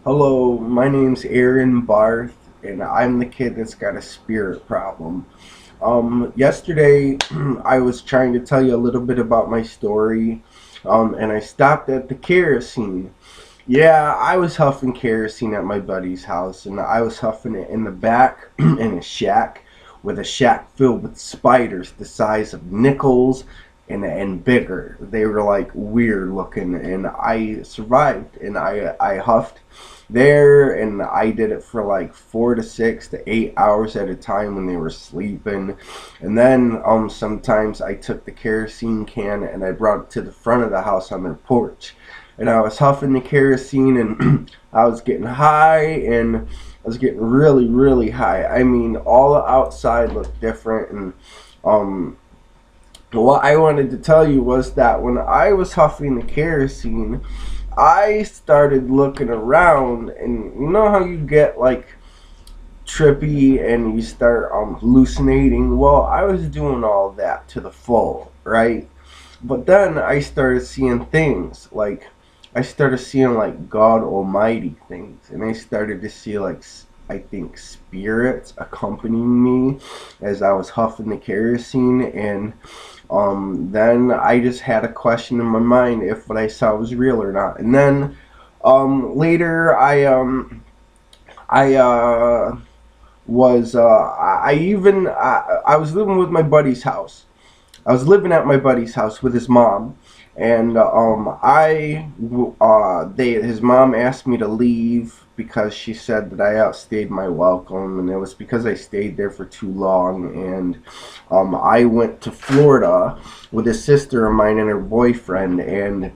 Hello, my name's Aaron Barth, and I'm the kid that's got a spirit problem. Yesterday, I was trying to tell you a little bit about my story, and I stopped at the kerosene. Yeah, I was huffing kerosene at my buddy's house, and I was huffing it in the back in a shack, with a shack filled with spiders the size of nickels and bigger. They were like weird looking, and I survived, and I huffed there, and I did it for like 4 to 6 to 8 hours at a time when they were sleeping. And then sometimes I took the kerosene can and I brought it to the front of the house on their porch, and I was huffing the kerosene, and I was getting high, and I was getting really high. I mean, all outside looked different. And um what I wanted to tell you was that when I was huffing the kerosene, I started looking around, and you know how you get like trippy and you start hallucinating? Well, I was doing all that to the full, right? But then I started seeing things like, I started seeing like God Almighty things, and I started to see like I think spirits accompanying me as I was huffing the kerosene. And then I just had a question in my mind if what I saw was real or not. And then later I was I even I was living with my buddy's house. I was living at my buddy's house with his mom, and his mom asked me to leave because she said that I outstayed my welcome, and it was because I stayed there for too long. And I went to Florida with a sister of mine and her boyfriend, and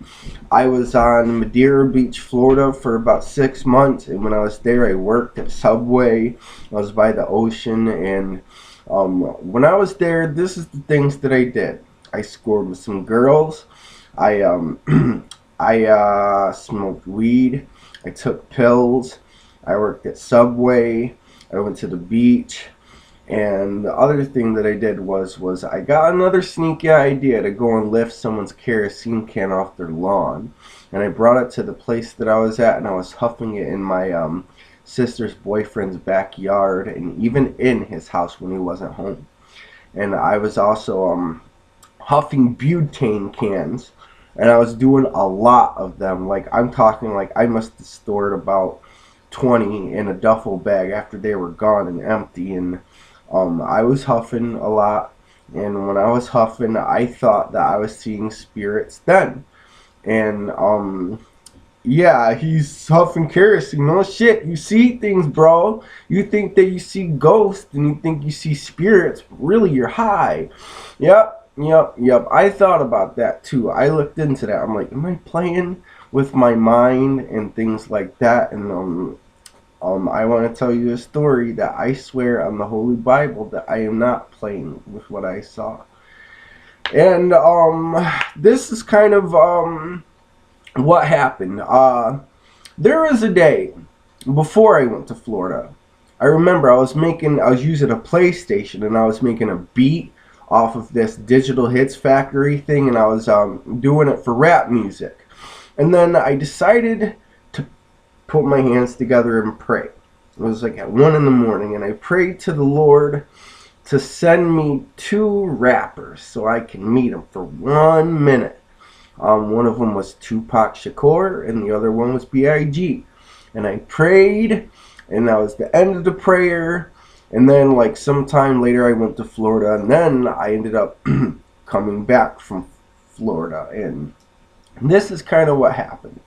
I was on Madeira Beach, Florida for about 6 months. And when I was there, I worked at Subway. I was by the ocean, and when I was there, this is the things that I did. I scored with some girls. I I smoked weed. I took pills. I worked at Subway. I went to the beach. And the other thing that I did was I got another sneaky idea to go and lift someone's kerosene can off their lawn. And I brought it to the place that I was at, and I was huffing it in my sister's boyfriend's backyard, and even in his house when he wasn't home. And I was also huffing butane cans, and I was doing a lot of them. Like, I'm talking like I must have stored about 20 in a duffel bag after they were gone and empty. And I was huffing a lot, and when I was huffing, I thought that I was seeing spirits then. And yeah, he's huffing kerosene. No shit, you see things, bro. You think that you see ghosts and you think you see spirits, but really you're high. Yep. I thought about that too. I looked into that. I'm like, am I playing with my mind and things like that? And I want to tell you a story that I swear on the Holy Bible that I am not playing with what I saw. And this is kind of what happened. There was a day before I went to Florida. I remember I was using a PlayStation, and I was making a beat off of this Digital Hits Factory thing, and I was doing it for rap music. And then I decided to put my hands together and pray. It was like at 1 in the morning, and I prayed to the Lord to send me 2 rappers so I can meet them for 1 minute. One of them was Tupac Shakur, and the other one was B.I.G. And I prayed, and that was the end of the prayer. And then, like, sometime later, I went to Florida, and then I ended up coming back from Florida. And this is kind of what happened.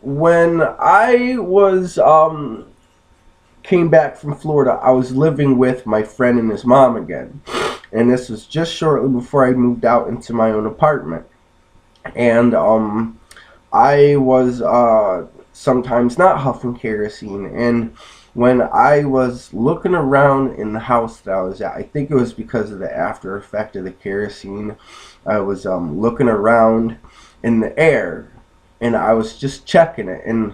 When I was came back from Florida, I was living with my friend and his mom again. And this was just shortly before I moved out into my own apartment. And I was sometimes not huffing kerosene. And when I was looking around in the house that I was at, I think it was because of the after effect of the kerosene, I was looking around in the air, and I was just checking it. And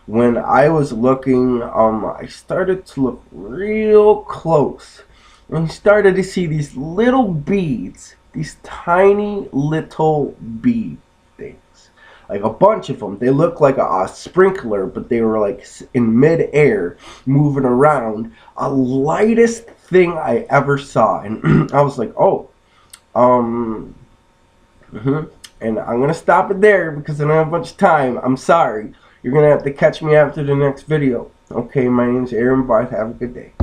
when I was looking, I started to look real close, and I started to see these little beads, these tiny little bead things. like a bunch of them. They looked like a sprinkler, but they were like in mid-air, moving around. A lightest thing I ever saw, and I was like, oh, um, and I'm gonna stop it there because I don't have much time. I'm sorry. You're gonna have to catch me after the next video. Okay, my name's Aaron Barth. Have a good day.